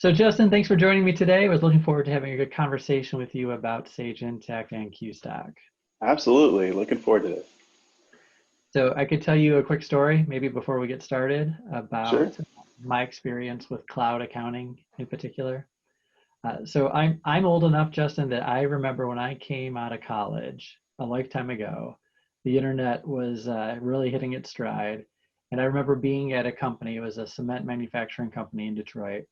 So Justin, thanks for joining me today. I was looking forward to having a good conversation with you about Sage Intacct and QStock. Absolutely. Looking forward to this. So I could tell you a quick story, maybe before we get started, Sure. about my experience with cloud accounting in particular. So I'm old enough, Justin, that I remember when I came out of college a lifetime ago, the internet was really hitting its stride. And I remember being at a company, it was a cement manufacturing company in Detroit.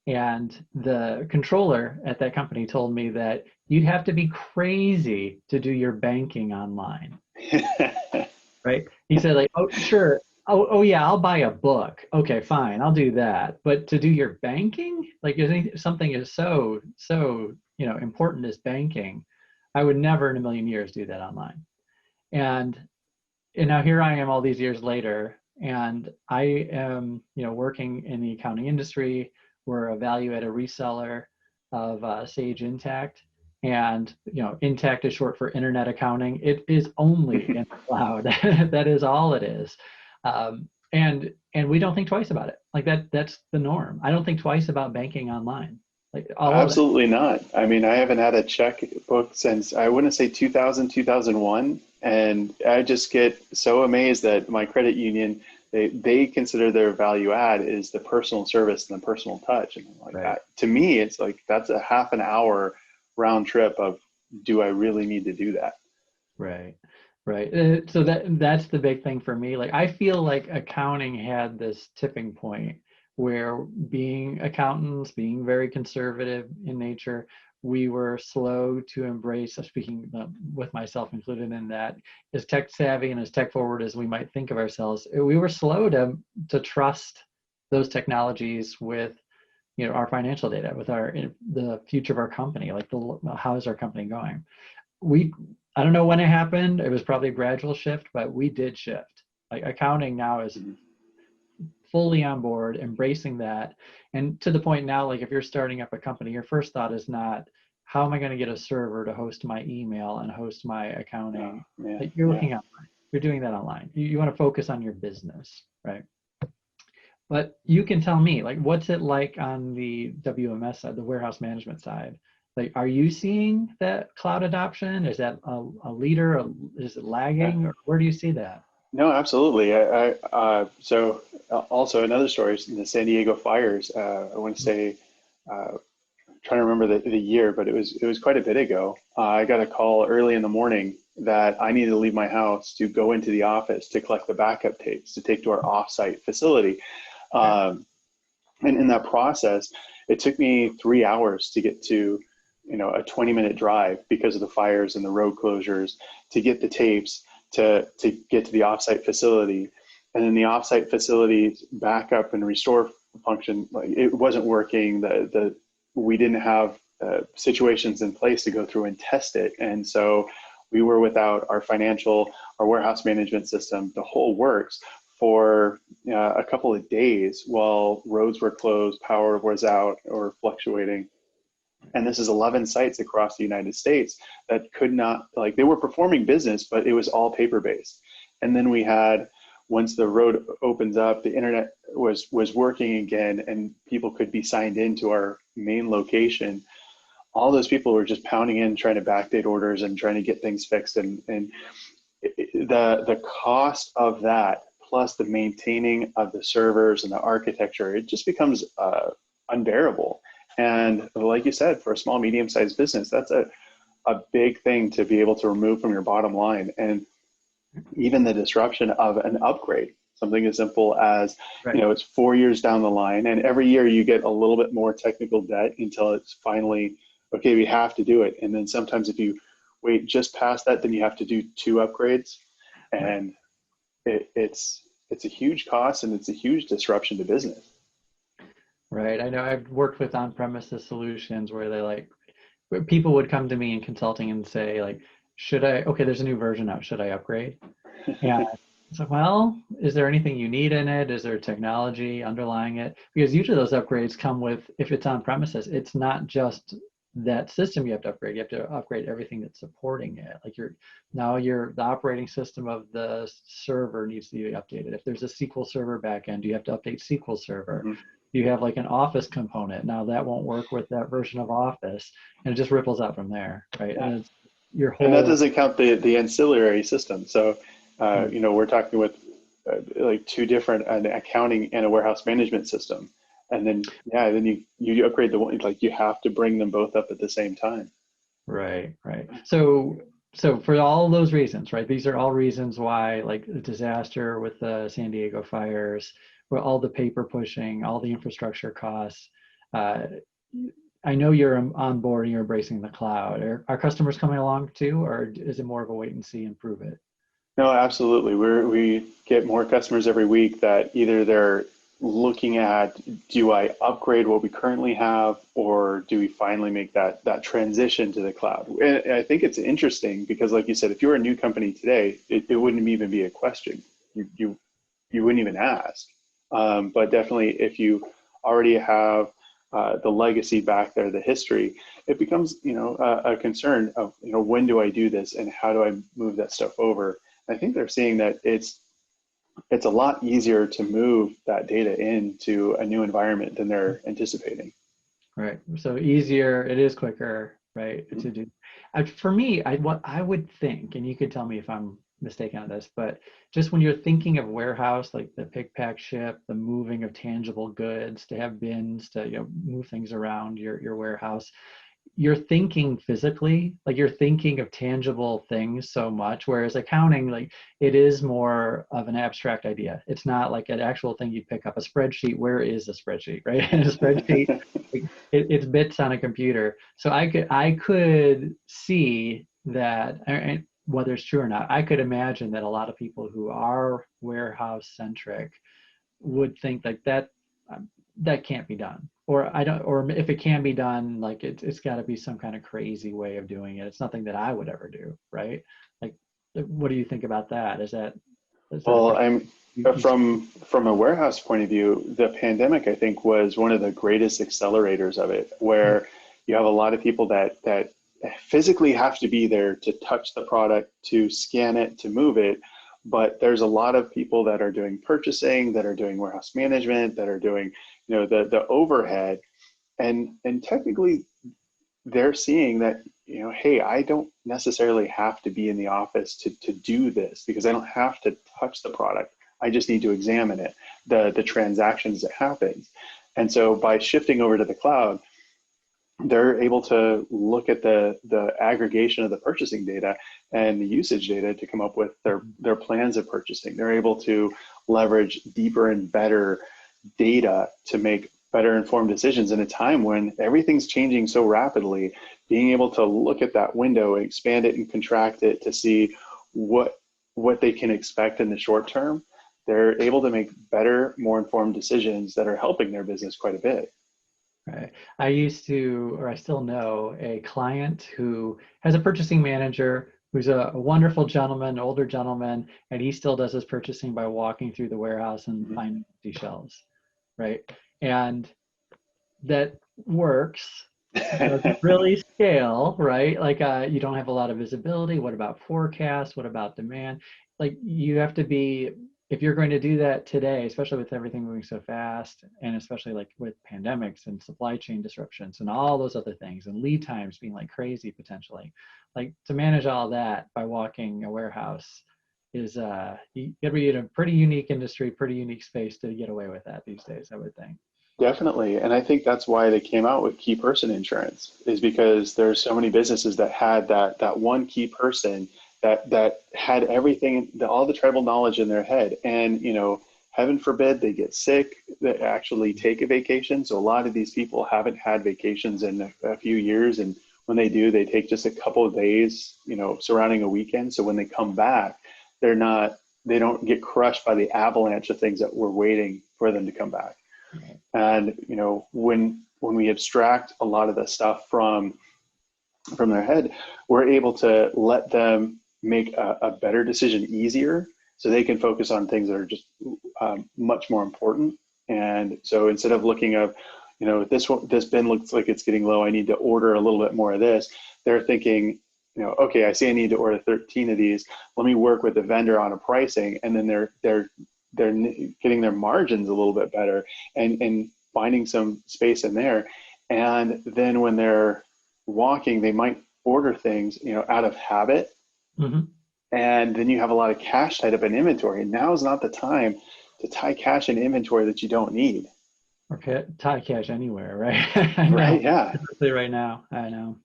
And the controller at that company told me that you'd have to be crazy to do your banking online, right? He said, like, oh, sure. Oh, yeah, I'll buy a book. Okay, fine, I'll do that. But to do your banking, like something is so important as banking, I would never in a million years do that online. And and now here I am all these years later, and I am, working in the accounting industry. We're a value-added reseller of Sage Intacct, and Intacct is short for Internet Accounting. It is only in the cloud. That is all it is, and we don't think twice about it. Like that. That's the norm. I don't think twice about banking online. Like all of it. Absolutely not. I mean, I haven't had a checkbook since I wouldn't say 2000, 2001. And I just get so amazed that my credit union, they consider their value add is the personal service and the personal touch. And like Right. that, to me, it's like that's a half an hour round trip of do I really need to do that? Right, right. So that's the big thing for me. Like I feel like accounting had this tipping point where being accountants, being very conservative in nature, we were slow to embrace, speaking with myself included in that, as tech savvy and as tech forward as we might think of ourselves, we were slow to trust those technologies with our financial data, with the future of our company, like how is our company going. we I don't know when it happened. It was probably a gradual shift, but we did shift. Like accounting now is Mhm. fully on board, embracing that. And to the point now, like if you're starting up a company, your first thought is not, how am I going to get a server to host my email and host my Oh, accounting? man. Like you're Yeah. looking online. You're doing that online. You want to focus on your business, right? But you can tell me, like, what's it like on the WMS side, the warehouse management side? Like, are you seeing that cloud adoption? Is that a leader? Is it Yeah. lagging? Or where do you see that? No, absolutely. Also another story is in the San Diego fires. I want to say, trying to remember the year, but it was quite a bit ago. I got a call early in the morning that I needed to leave my house to go into the office to collect the backup tapes to take to our offsite facility. Okay. Um, and in that process, it took me 3 hours to get to, a 20-minute drive because of the fires and the road closures to get the tapes to get to the offsite facility. And then the offsite facility backup and restore function, like it wasn't working. We didn't have situations in place to go through and test it. And so we were without our warehouse management system, the whole works for a couple of days while roads were closed, power was out or fluctuating. And this is 11 sites across the United States that could not, like, they were performing business, but it was all paper based. And then we had, once the road opens up, the internet was working again and people could be signed into our main location. All those people were just pounding in, trying to backdate orders and trying to get things fixed. And the cost of that plus the maintaining of the servers and the architecture, it just becomes unbearable. And like you said, for a small, medium-sized business, that's a big thing to be able to remove from your bottom line. And even the disruption of an upgrade, something as simple as, Right. it's 4 years down the line, and every year you get a little bit more technical debt until it's finally, okay, we have to do it. And then sometimes if you wait just past that, then you have to do two upgrades. Right. And it's a huge cost and it's a huge disruption to business. Right. I know I've worked with on-premises solutions where where people would come to me in consulting and say, like, okay, there's a new version out. Should I upgrade? And it's like, well, is there anything you need in it? Is there technology underlying it? Because usually those upgrades come with, if it's on premises, it's not just that system you have to upgrade. You have to upgrade everything that's supporting it. Like the operating system of the server needs to be updated. If there's a SQL Server backend, you have to update SQL Server. Mm-hmm. You have like an Office component. Now that won't work with that version of Office, and it just ripples out from there, right? And it's your And that whole. doesn't count the ancillary system. So, Mm, you know, we're talking with like two different, an accounting and a warehouse management system. And then, yeah, then you upgrade the one, like you have to bring them both up at the same time. right, right. So for all those reasons, right? These are all reasons why, like the disaster with the San Diego fires, where all the paper pushing, all the infrastructure costs. Uh, I know you're on board and you're embracing the cloud. Are customers coming along too, or is it more of a wait and see and prove it? No, absolutely. We get more customers every week that either they're looking at, do I upgrade what we currently have, or do we finally make that transition to the cloud? And I think it's interesting because, like you said, if you're a new company today, it wouldn't even be a question. You wouldn't even ask. But definitely, if you already have the legacy back there, the history, it becomes, you know, a concern of, you know, when do I do this and how do I move that stuff over? I think they're seeing that it's a lot easier to move that data into a new environment than they're anticipating. Right. So easier, it is quicker, right? To do. For me, what I would think, and you could tell me if I'm mistaken on this, but just when you're thinking of warehouse, like the pick, pack, ship, the moving of tangible goods, to have bins, to move things around your warehouse, you're thinking physically, like you're thinking of tangible things so much, whereas accounting, like it is more of an abstract idea. It's not like an actual thing you pick up. A spreadsheet, where is a spreadsheet, right? And a spreadsheet, like, it's bits on a computer. So I could see that, and whether it's true or not, I could imagine that a lot of people who are warehouse centric would think like that can't be done, or I don't, or if it can be done, like it's got to be some kind of crazy way of doing it. It's nothing that I would ever do, right? Like, what do you think about that? Is that a Well, perspective I'm you see? from a warehouse point of view, the pandemic I think was one of the greatest accelerators of it, Mm, where you have a lot of people that physically have to be there to touch the product, to scan it, to move it. But there's a lot of people that are doing purchasing, that are doing warehouse management, that are doing, you know, the overhead, and technically they're seeing that, you know, hey, I don't necessarily have to be in the office to do this because I don't have to touch the product. I just need to examine it, the transactions that happens. And so by shifting over to the cloud, they're able to look at the aggregation of the purchasing data and the usage data to come up with their plans of purchasing. They're able to leverage deeper and better data to make better informed decisions in a time when everything's changing so rapidly. Being able to look at that window and expand it and contract it to see what they can expect in the short term, they're able to make better, more informed decisions that are helping their business quite a bit. Right. I used to, or I still know, a client who has a purchasing manager who's a wonderful gentleman, older gentleman, and he still does his purchasing by walking through the warehouse and finding empty shelves, right? And that works, doesn't really scale, right? Like you don't have a lot of visibility. What about forecast? What about demand? Like you have to be, if you're going to do that today, especially with everything moving so fast, and especially like with pandemics and supply chain disruptions and all those other things, and lead times being like crazy potentially, like to manage all that by walking a warehouse is you gotta be in a pretty unique industry, pretty unique space to get away with that these days, I would think. Definitely. And I think that's why they came out with key person insurance, is because there's so many businesses that had that one key person that had everything, all the tribal knowledge in their head. And, you know, heaven forbid they get sick, that actually take a vacation. So a lot of these people haven't had vacations in a few years. And when they do, they take just a couple of days, you know, surrounding a weekend. So when they come back, they don't get crushed by the avalanche of things that were waiting for them to come back. Right. And you know, when we abstract a lot of the stuff from their head, we're able to let them make a better decision easier, so they can focus on things that are just much more important. And so instead of looking at, you know, this bin looks like it's getting low, I need to order a little bit more of this, they're thinking, you know, okay, I see I need to order 13 of these. Let me work with the vendor on a pricing, and then they're getting their margins a little bit better, and finding some space in there. And then when they're walking, they might order things, out of habit. Mm-hmm. And then you have a lot of cash tied up in inventory. Now is not the time to tie cash in inventory that you don't need. Or tie cash anywhere, right? I know, Right. Yeah. especially right now. I know.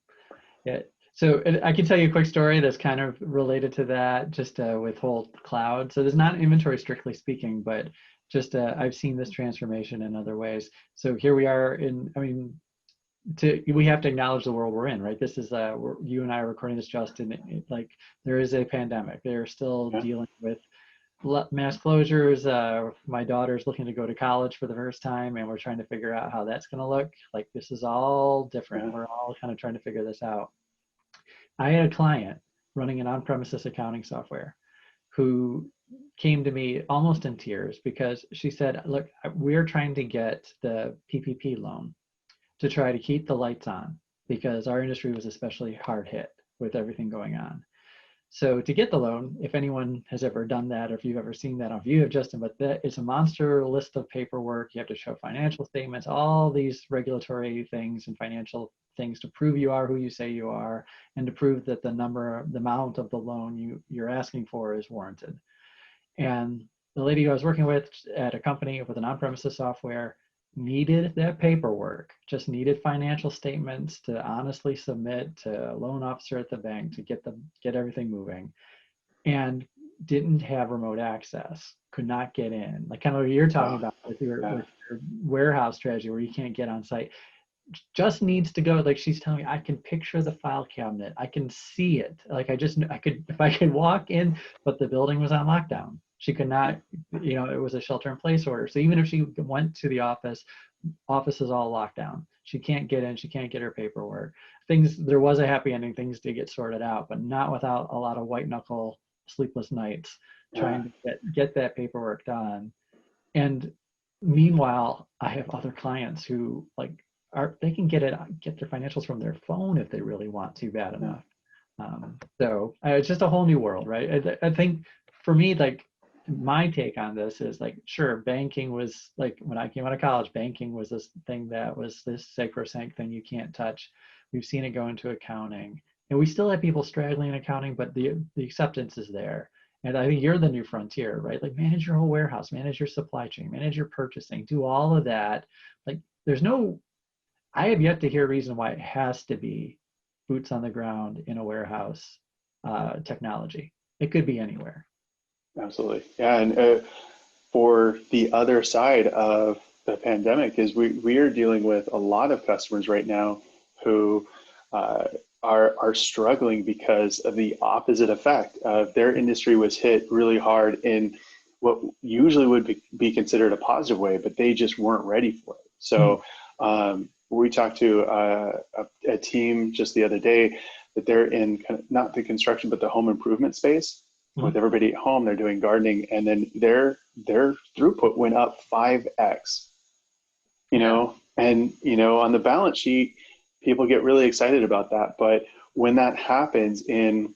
Yeah. So I can tell you a quick story that's kind of related to that, just with whole cloud. So there's not inventory strictly speaking, but just I've seen this transformation in other ways. So here we are we have to acknowledge the world we're in, right? This is you and I are recording this, Justin. Like there is a pandemic. They're still dealing with mass closures. My daughter's looking to go to college for the first time, and we're trying to figure out how that's going to look. Like this is all different. Yeah. We're all kind of trying to figure this out. I had a client running an on-premises accounting software who came to me almost in tears because she said, look, we're trying to get the PPP loan to try to keep the lights on because our industry was especially hard hit with everything going on. So to get the loan, if anyone has ever done that, or if you've ever seen that on view of Justin, but that is a monster list of paperwork. You have to show financial statements, all these regulatory things and financial things to prove you are who you say you are, and to prove that the amount of the loan you're asking for is warranted. And the lady who I was working with at a company with an on-premises software needed that paperwork, just needed financial statements to honestly submit to a loan officer at the bank to get everything moving, and didn't have remote access, could not get in. Like kind of what you're talking about with your warehouse strategy where you can't get on site. Just needs to go. Like she's telling me, I can picture the file cabinet. I can see it. Like if I could walk in, but the building was on lockdown. She could not, it was a shelter in place order. So even if she went to the office is all locked down. She can't get in, she can't get her paperwork. There was a happy ending, things did get sorted out, but not without a lot of white knuckle, sleepless nights trying to get that paperwork done. And meanwhile, I have other clients who they can get their financials from their phone if they really want to bad enough. So it's just a whole new world, right? I think for me, my take on this is sure, banking was when I came out of college, banking was this thing that was this sacrosanct thing you can't touch. We've seen it go into accounting, and we still have people straggling in accounting, but the acceptance is there. And I think you're the new frontier, right? Manage your whole warehouse, manage your supply chain, manage your purchasing, do all of that. I have yet to hear a reason why it has to be boots on the ground in a warehouse technology. It could be anywhere. Absolutely. Yeah. And for the other side of the pandemic is we are dealing with a lot of customers right now who are struggling because of the opposite effect. Their industry was hit really hard in what usually would be considered a positive way, but they just weren't ready for it. So we talked to a team just the other day that they're in not the construction, but the home improvement space. With everybody at home, they're doing gardening, and then their throughput went up 5x. And on the balance sheet, people get really excited about that, but when that happens in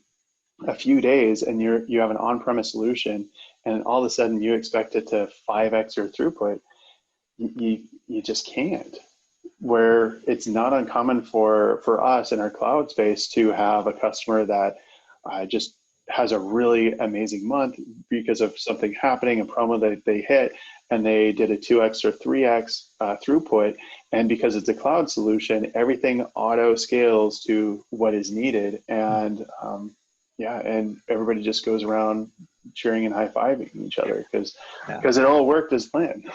a few days, and you have an on-premise solution, and all of a sudden you expect it to 5x your throughput, you just can't. Where it's not uncommon for us in our cloud space to have a customer that just has a really amazing month because of something happening, a promo that they hit, and they did a 2x or 3x throughput. And because it's a cloud solution, everything auto scales to what is needed. And and everybody just goes around cheering and high-fiving each other because it all worked as planned.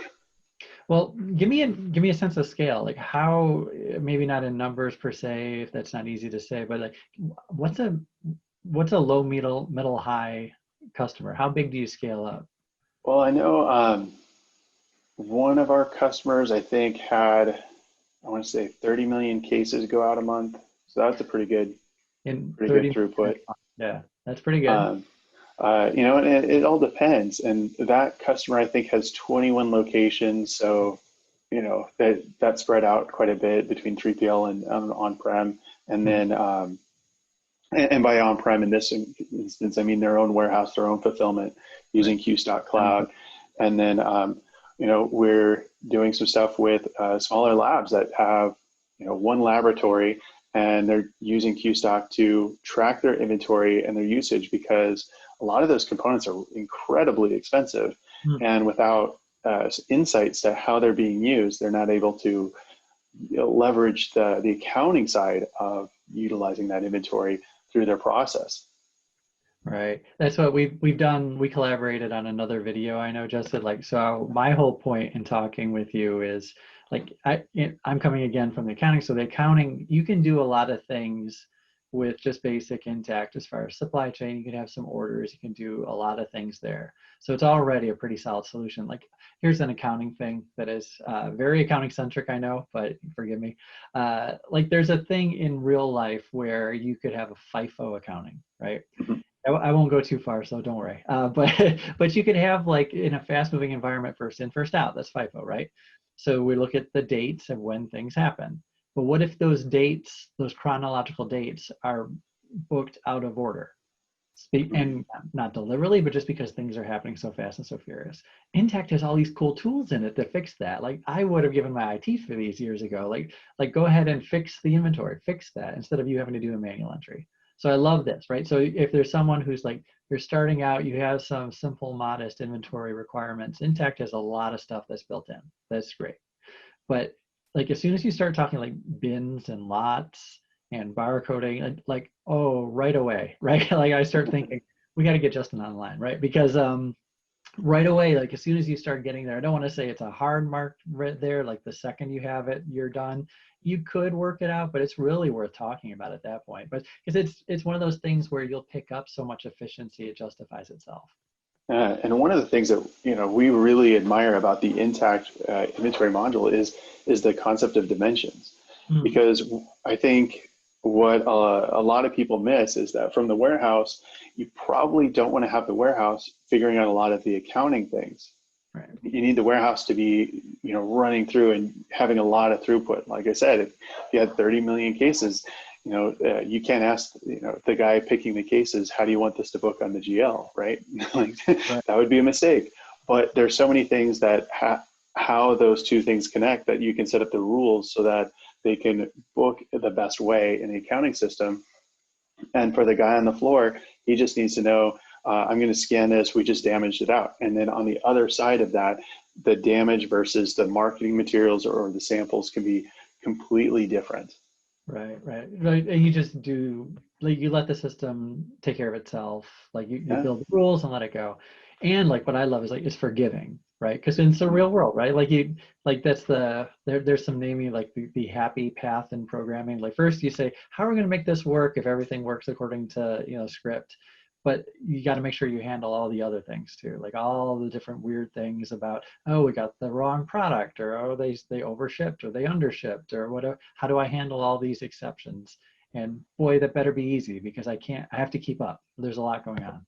Well, give me a sense of scale, how, maybe not in numbers per se, if that's not easy to say, but what's a low, middle, high customer? How big do you scale up? Well, I know one of our customers, I think, had, I want to say 30 million cases go out a month. So that's a pretty good throughput. Yeah, that's pretty good. And it all depends. And that customer, I think, has 21 locations. So, that spread out quite a bit between 3PL and on-prem. And then, and by on-prem in this instance, I mean their own warehouse, their own fulfillment using QStock Cloud. And then we're doing some stuff with smaller labs that have, one laboratory, and they're using QStock to track their inventory and their usage, because a lot of those components are incredibly expensive. And without insights to how they're being used, they're not able to leverage the accounting side of utilizing that inventory through their process. Right. That's what we've done. We collaborated on another video. I know, Justin, like, so my whole point in talking with you is like, I'm coming again from the accounting. So the accounting, you can do a lot of things with just basic Intact as far as supply chain. You can have some orders, you can do a lot of things there. So it's already a pretty solid solution. Like, here's an accounting thing that is very accounting centric, I know, but forgive me. Like, there's a thing in real life where you could have a FIFO accounting, right? I won't go too far, so don't worry. But you could have, like, in a fast-moving environment, first in, first out. That's FIFO, right? So we look at the dates of when things happen. But what if those dates, those chronological dates, are booked out of order? And not deliberately, but just because things are happening so fast and so furious. Intact has all these cool tools in it to fix that. Like, I would have given my IT for these years ago. Like go ahead and fix the inventory, fix that, instead of you having to do a manual entry. So I love this, right? So if there's someone who's like, you're starting out, you have some simple, modest inventory requirements, Intact has a lot of stuff that's built in. That's great. But like, as soon as you start talking like bins and lots and barcoding, like, oh, right away, right? Like, I start thinking, we got to get Justin online, right? Because right away, like, as soon as you start getting there, I don't want to say it's a hard mark right there, like the second you have it, you're done. You could work it out, but it's really worth talking about at that point. But because it's one of those things where you'll pick up so much efficiency, it justifies itself. And one of the things that we really admire about the Intact inventory module is the concept of dimensions, because I think what a lot of people miss is that from the warehouse, you probably don't want to have the warehouse figuring out a lot of the accounting things. Right. You need the warehouse to be running through and having a lot of throughput. Like I said, if you had 30 million cases, you can't ask the guy picking the cases, how do you want this to book on the GL, right? Like, Right. that would be a mistake. But there's so many things that how those two things connect, that you can set up the rules so that they can book the best way in the accounting system. And for the guy on the floor, he just needs to know, I'm going to scan this, we just damaged it out. And then on the other side of that, the damage versus the marketing materials or the samples can be completely different. Right. And you just do, like, you let the system take care of itself. Like, you build the rules and let it go. And like, what I love is like, it's forgiving, right? Because it's the real world, right? Like that's there's some naming, like the happy path in programming. Like, first you say, how are we going to make this work if everything works according to script? But you got to make sure you handle all the other things too, like all the different weird things about, oh, we got the wrong product, or oh, they overshipped or they undershipped or whatever. How do I handle all these exceptions? And boy, that better be easy, because I have to keep up. There's a lot going on.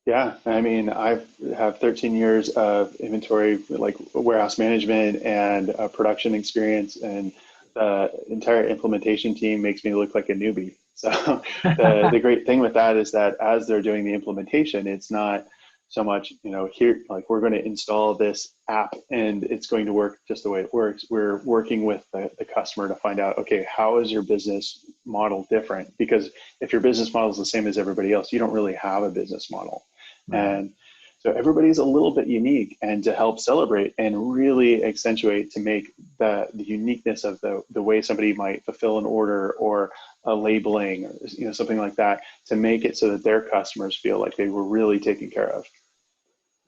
Yeah, I mean, I have 13 years of inventory, like warehouse management and production experience, and the entire implementation team makes me look like a newbie. So the great thing with that is that as they're doing the implementation, it's not so much, here, like, we're going to install this app and it's going to work just the way it works. We're working with the customer to find out, okay, how is your business model different? Because if your business model is the same as everybody else, you don't really have a business model. And so everybody's a little bit unique, and to help celebrate and really accentuate to make the uniqueness of the way somebody might fulfill an order or a labeling, or something like that, to make it so that their customers feel like they were really taken care of.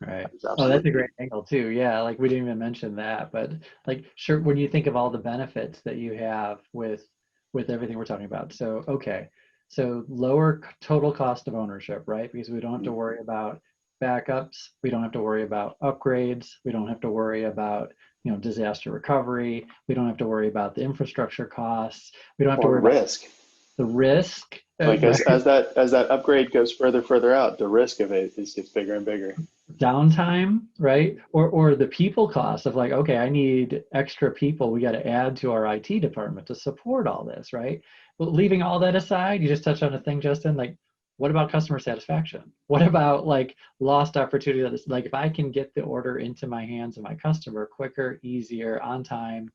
Right. Oh, that's a great angle too. Yeah, like, we didn't even mention that, but like, sure, when you think of all the benefits that you have with everything we're talking about. So, okay. So lower total cost of ownership, right? Because we don't have to worry about backups. We don't have to worry about upgrades. We don't have to worry about, disaster recovery. We don't have to worry about the infrastructure costs. We don't have to worry risk. about the risk. Like, as that upgrade goes further out, the risk of it gets bigger and bigger. Downtime, right? Or the people cost of, like, okay, I need extra people. We got to add to our IT department to support all this, right? But leaving all that aside, you just touched on a thing, Justin, like, what about customer satisfaction? What about like lost opportunity? Like if I can get the order into my hands of my customer quicker, easier, on time,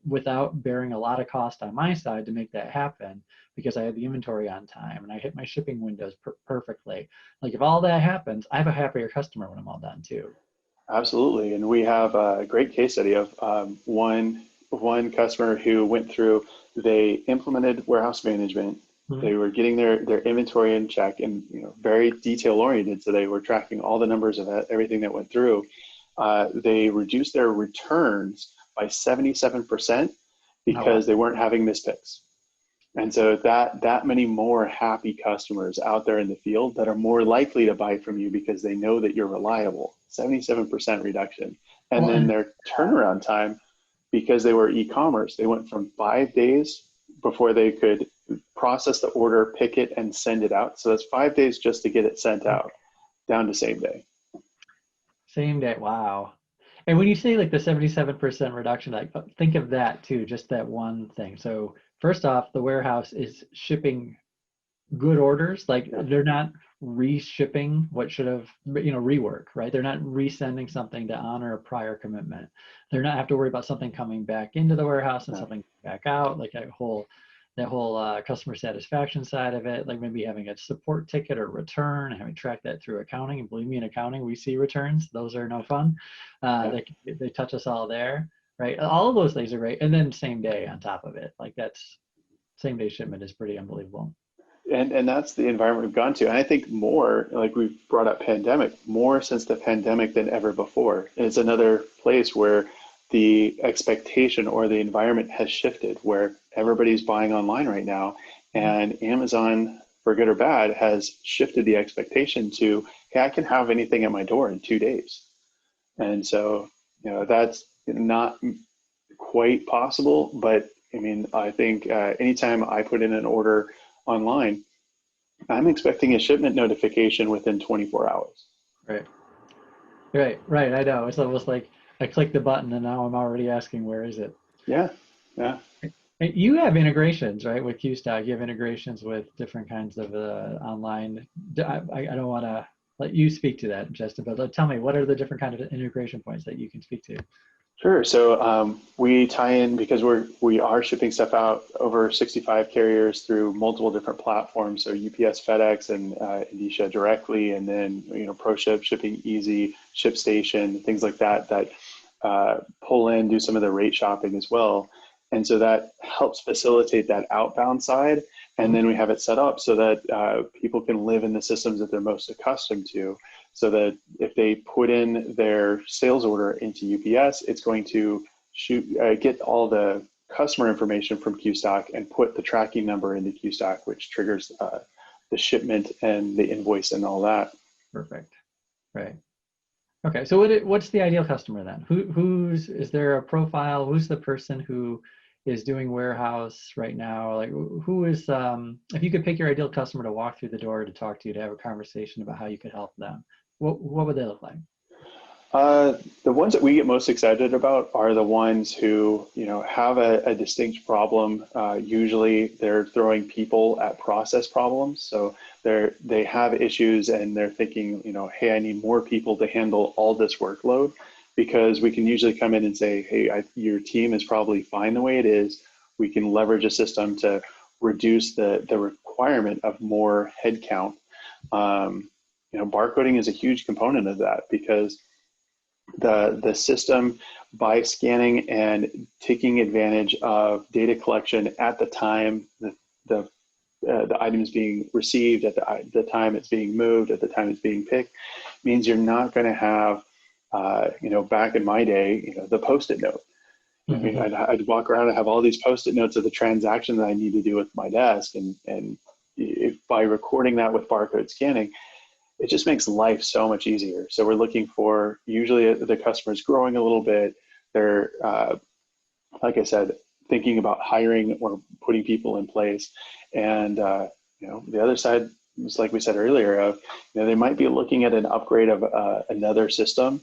without bearing a lot of cost on my side to make that happen, because I had the inventory on time and I hit my shipping windows perfectly. Like if all that happens, I have a happier customer when I'm all done too. Absolutely. And we have a great case study of one customer who went through, they implemented warehouse management. Mhm. They were getting their inventory in check and very detail oriented. So they were tracking all the numbers of everything that went through. They reduced their returns by 77% Oh, wow. because they weren't having mispicks. And so that many more happy customers out there in the field that are more likely to buy from you because they know that you're reliable, 77% reduction. And Well, then and their turnaround time, because they were e-commerce, they went from 5 days before they could process the order, pick it, and send it out. So that's 5 days just to get it sent out, down to same day. same day. Wow. And when you say like the 77% reduction, like think of that too, just that one thing. So first off, the warehouse is shipping good orders. Like Yeah. they're not reshipping what should have, rework, right? They're not resending something to honor a prior commitment. They're not have to worry about something coming back into the warehouse and Yeah. something back out, like that whole customer satisfaction side of it, like maybe having a support ticket or return, and having tracked that through accounting. And believe me, in accounting, we see returns. Those are no fun. Yeah. They touch us all there, right? All of those things are great. And then same day on top of it, like that's same day shipment is pretty unbelievable. And that's the environment we've gone to. And I think more, like we've brought up pandemic, more since the pandemic than ever before. And it's another place where the expectation or the environment has shifted, where everybody's buying online right now. And Amazon, for good or bad, has shifted the expectation to, hey, I can have anything at my door in 2 days. And so, that's not quite possible. But I mean, I think anytime I put in an order online, I'm expecting a shipment notification within 24 hours. Right. Right. I know. It's almost like I click the button and now I'm already asking where is it. Yeah, yeah. And you have integrations, right, with QStock. You have integrations with different kinds of online. I don't want to let you speak to that, Justin, but tell me, what are the different kind of integration points that you can speak to? Sure. So we tie in because we are shipping stuff out over 65 carriers through multiple different platforms. So UPS, FedEx, and Indicia directly, and then ProShip, Shipping Easy, ShipStation, things like that pull in, do some of the rate shopping as well. And so that helps facilitate that outbound side. And then we have it set up so that people can live in the systems that they're most accustomed to. So that if they put in their sales order into UPS, it's going to get all the customer information from QStock and put the tracking number into QStock, which triggers the shipment and the invoice and all that. Perfect. Right. Okay. So what's the ideal customer then? Is there a profile? Who's the person who is doing warehouse right now? Like who is, if you could pick your ideal customer to walk through the door to talk to you, to have a conversation about how you could help them, what would they look like? The ones that we get most excited about are the ones who, have a distinct problem. Usually they're throwing people at process problems. So they have issues and they're thinking, hey, I need more people to handle all this workload, because we can usually come in and say, hey, your team is probably fine the way it is. We can leverage a system to reduce the requirement of more headcount. Barcoding is a huge component of that, because the system, by scanning and taking advantage of data collection at the time the item is being received, at the time it's being moved, at the time it's being picked, means you're not going to have back in my day, the Post-it note. I mean, I'd walk around and have all these Post-it notes of the transaction that I need to do with my desk, and by recording that with barcode scanning, it just makes life so much easier. So we're looking for, usually the customer's growing a little bit. They're, like I said, thinking about hiring or putting people in place. And, the other side is, like we said earlier, of, they might be looking at an upgrade of another system,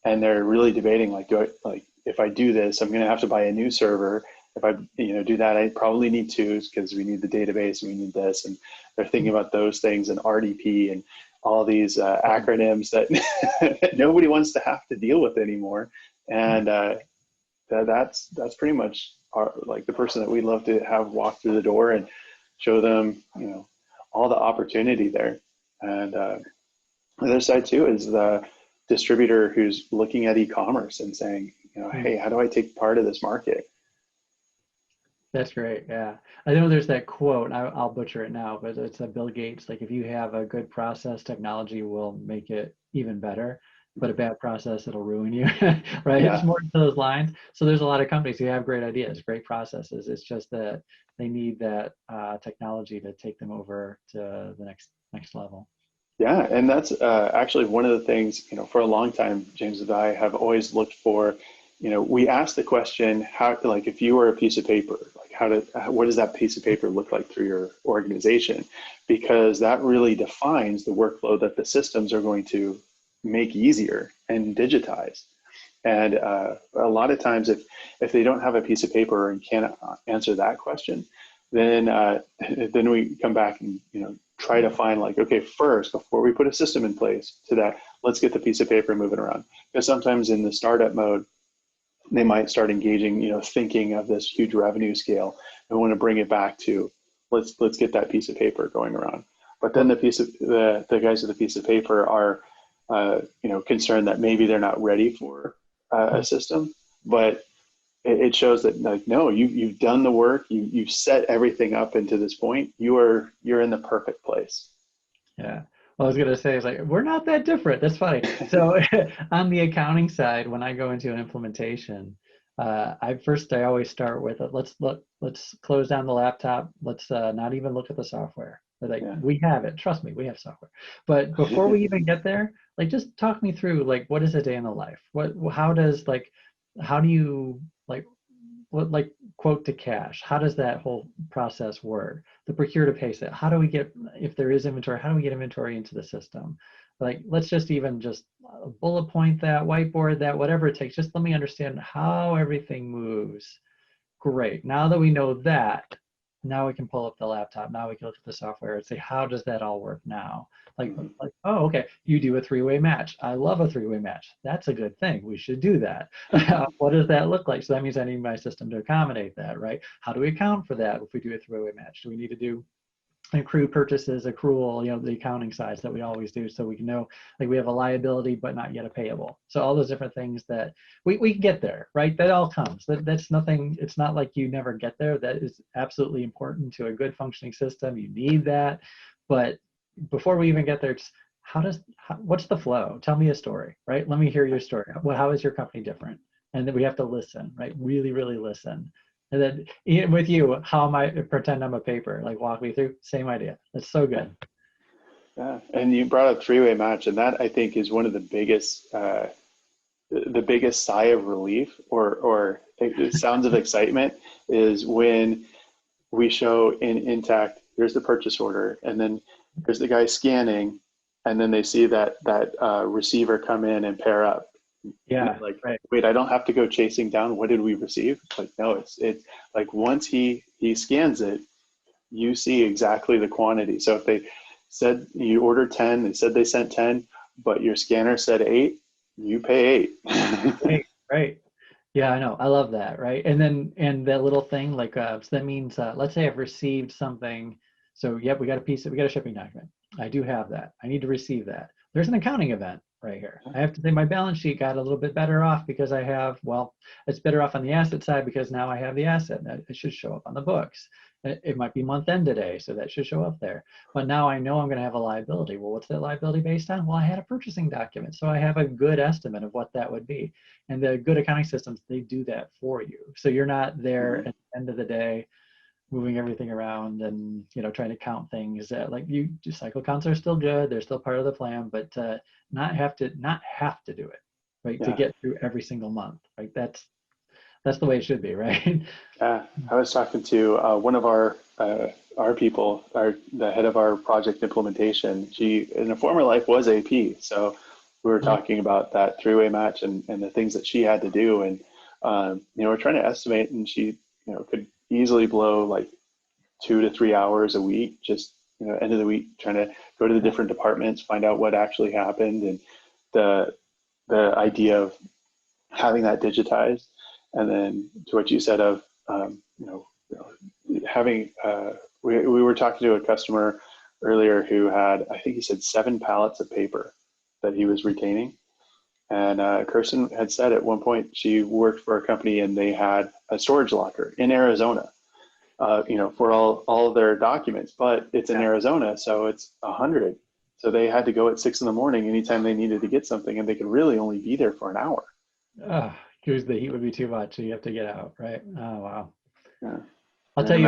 and they're really debating, like, if I do this, I'm going to have to buy a new server. if I, do that, I probably need twos because we need the database and we need this. And they're thinking about those things and RDP and all these acronyms that nobody wants to have to deal with anymore. And that's pretty much like the person that we'd love to have walk through the door and show them, all the opportunity there. And the other side too is the distributor who's looking at e-commerce and saying, hey, how do I take part of this market? That's great. Yeah. I know there's that quote, I'll butcher it now, but it's a Bill Gates, like if you have a good process, technology will make it even better, but a bad process, it'll ruin you, right? Yeah. It's more to those lines. So there's a lot of companies who have great ideas, great processes. It's just that they need that technology to take them over to the next level. Yeah, and that's actually one of the things, for a long time, James and I have always looked for, we asked the question, how, like, if you were a piece of paper, like what does that piece of paper look like through your organization? Because that really defines the workflow that the systems are going to make easier and digitize. And a lot of times, if they don't have a piece of paper and can't answer that question, then we come back and try to find like, okay, first before we put a system in place to that, let's get the piece of paper moving around. Because sometimes in the startup mode, they might start engaging, thinking of this huge revenue scale and want to bring it back to let's get that piece of paper going around. But then the guys with the piece of paper are concerned that maybe they're not ready for a system, but it shows that like, no, you've done the work, you've set everything up into this point, you're in the perfect place. Yeah. Well, I was going to say, it's like, we're not that different. That's funny. So on the accounting side, when I go into an implementation, I always start with, let's close down the laptop. Let's not even look at the software. Like, we have it. Trust me, we have software. But before we even get there, like, just talk me through, like, what is a day in the life? How do you, like quote to cash? How does that whole process work? The procure to pay set. How do we get, if there is inventory, how do we get inventory into the system? Like, let's just bullet point that, whiteboard that, whatever it takes. Just let me understand how everything moves. Great. Now that we know that, now we can pull up the laptop. Now we can look at the software and say, how does that all work now? Like, oh, okay, you do a three-way match. I love a three-way match. That's a good thing. We should do that. What does that look like? So that means I need my system to accommodate that, right? How do we account for that if we do a three-way match? Do we need to do accrue purchases, accrual, the accounting sides that we always do, so we can know, like, we have a liability but not yet a payable. So all those different things that we can get there, right? That all comes. That's nothing. It's not like you never get there. That is absolutely important to a good functioning system. You need that. But before we even get there, it's what's the flow? Tell me a story, right? Let me hear your story. Well, how is your company different? And then we have to listen, right? Really, really listen. And then with you, how am I pretend I'm a paper? Like, walk me through. Same idea. That's so good. Yeah, and you brought up three-way match, and that I think is one of the biggest sigh of relief or sounds of excitement is when we show in Intact, here's the purchase order, and then there's the guy scanning, and then they see that receiver come in and pair up. Yeah. Like, right. Wait, I don't have to go chasing down what did we receive? Like, no, it's like once he scans it, you see exactly the quantity. So if they said you ordered 10, they said they sent 10, but your scanner said 8, you pay 8. Right. Yeah, I know. I love that. Right. And that little thing, like, so that means, let's say I've received something. So, yep, we got a shipping document. I do have that. I need to receive that. There's an accounting event right here. I have to say my balance sheet got a little bit better off because it's better off on the asset side because now I have the asset. It should show up on the books. It might be month end today, so that should show up there. But now I know I'm going to have a liability. Well, what's that liability based on? Well, I had a purchasing document, so I have a good estimate of what that would be. And the good accounting systems, they do that for you. So you're not there at the end of the day moving everything around and trying to count things. Cycle counts are still good; they're still part of the plan, but not have to do it, right? To get through every single month, right? That's the way it should be, right? Yeah, I was talking to one of our people, the head of our project implementation. She, in a former life, was AP, so we were talking about that three-way match and the things that she had to do, and we're trying to estimate, and she could easily blow like 2 to 3 hours a week, just, end of the week, trying to go to the different departments, find out what actually happened, and the idea of having that digitized. And then to what you said of, having, we were talking to a customer earlier who had, I think he said 7 pallets of paper that he was retaining. And Kirsten had said at one point she worked for a company and they had a storage locker in Arizona, for all of their documents, but it's in Arizona, so it's 100. So they had to go at 6 a.m. anytime they needed to get something, and they could really only be there for an hour. Because the heat would be too much, so you have to get out, right? Oh, wow. Yeah. I'll tell you.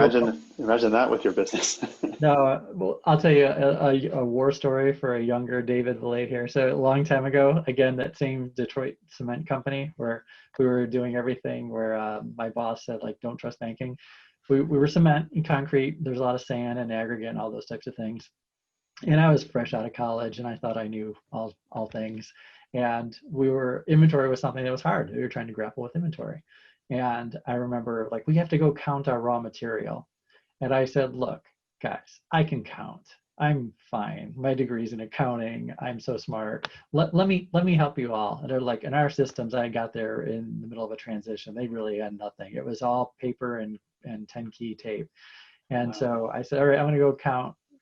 Imagine that with your business. No, well, I'll tell you a war story for a younger David Valade here. So a long time ago, again, that same Detroit cement company where we were doing everything where my boss said, like, don't trust banking. We were cement and concrete. There's a lot of sand and aggregate and all those types of things. And I was fresh out of college and I thought I knew all things. And inventory was something that was hard. We were trying to grapple with inventory. And I remember, like, we have to go count our raw material. And I said, look, guys, I can count. I'm fine. My degree's in accounting. I'm so smart. Let me help you all. And they're like, in our systems, I got there in the middle of a transition. They really had nothing. It was all paper and 10 key tape. And so I said, all right, I'm going to go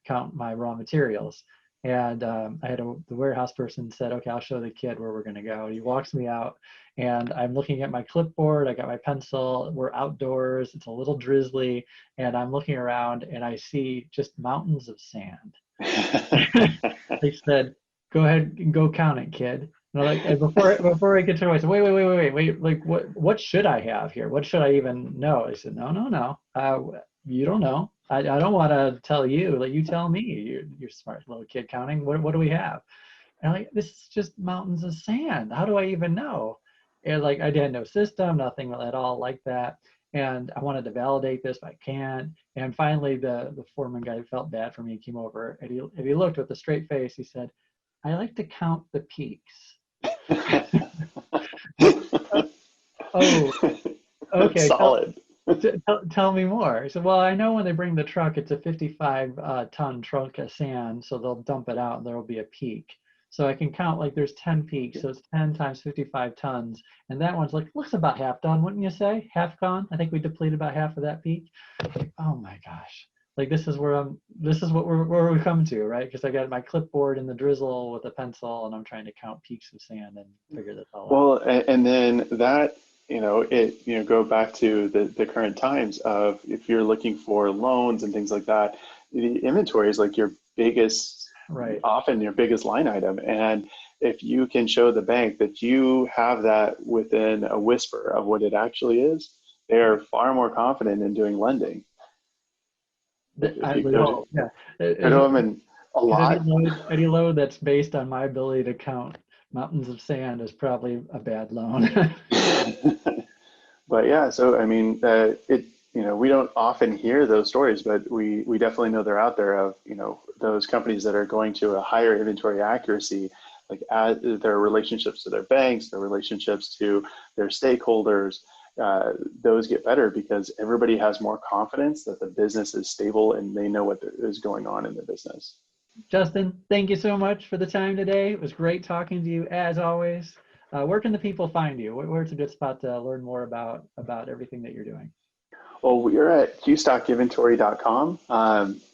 count my raw materials. And I had the warehouse person said, okay, I'll show the kid where we're going to go. He walks me out and I'm looking at my clipboard. I got my pencil. We're outdoors. It's a little drizzly. And I'm looking around and I see just mountains of sand. They said, go ahead and go count it, kid. And like, before I could turn away, I said, wait, like what should I have here? What should I even know? I said, no. You don't know. I don't want to tell you. Like, you tell me. You're smart little kid counting. What do we have? And like, this is just mountains of sand. How do I even know? And like, I had no system, nothing at all like that. And I wanted to validate this, but I can't. And finally, the foreman guy felt bad for me. He came over and he looked with a straight face. He said, I like to count the peaks. Oh, okay. Solid. Tell me more. He said, well, I know when they bring the truck, it's a 55-ton truck of sand, so they'll dump it out and there will be a peak. So I can count, like, there's 10 peaks, so it's 10 times 55 tons. And that one's like, looks about half done, wouldn't you say? Half gone? I think we depleted about half of that peak. Like, oh my gosh. Like, this is where we come to, right? Because I got my clipboard in the drizzle with a pencil and I'm trying to count peaks of sand and figure this all out. Well, and then that, go back to the current times of, if you're looking for loans and things like that, the inventory is like your biggest, often your biggest line item. And if you can show the bank that you have that within a whisper of what it actually is, they're far more confident in doing lending. I would hope, yeah. And a lot. Any loan that's based on my ability to count mountains of sand is probably a bad loan. But yeah, so I mean, we don't often hear those stories, but we definitely know they're out there of, those companies that are going to a higher inventory accuracy, like their relationships to their banks, their relationships to their stakeholders, those get better because everybody has more confidence that the business is stable and they know what is going on in the business. Justin, thank you so much for the time today. It was great talking to you as always. Where can the people find you? Where's a good spot to learn more about everything that you're doing? Well, we are at QStockInventory.com,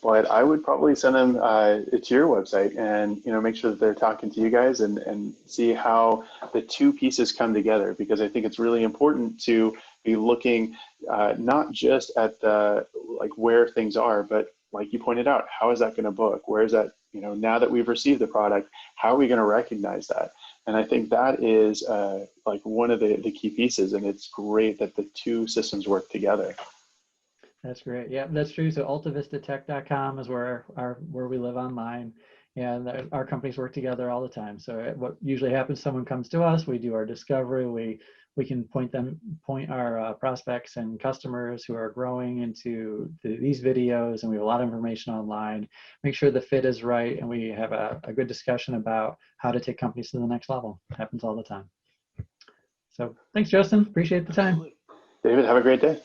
but I would probably send them to your website and make sure that they're talking to you guys and see how the two pieces come together, because I think it's really important to be looking not just at the where things are, but like you pointed out, how is that going to book? Where is that? Now that we've received the product, how are we going to recognize that? And I think that is one of the key pieces, and it's great that the two systems work together. That's great. Yeah, that's true. So altavistatech.com is where we live online, and our companies work together all the time. So what usually happens, someone comes to us, we do our discovery, we can point our prospects and customers who are growing into these videos, and we have a lot of information online, make sure the fit is right, and we have a good discussion about how to take companies to the next level. It happens all the time. So thanks, Justin. Appreciate the time. David, have a great day.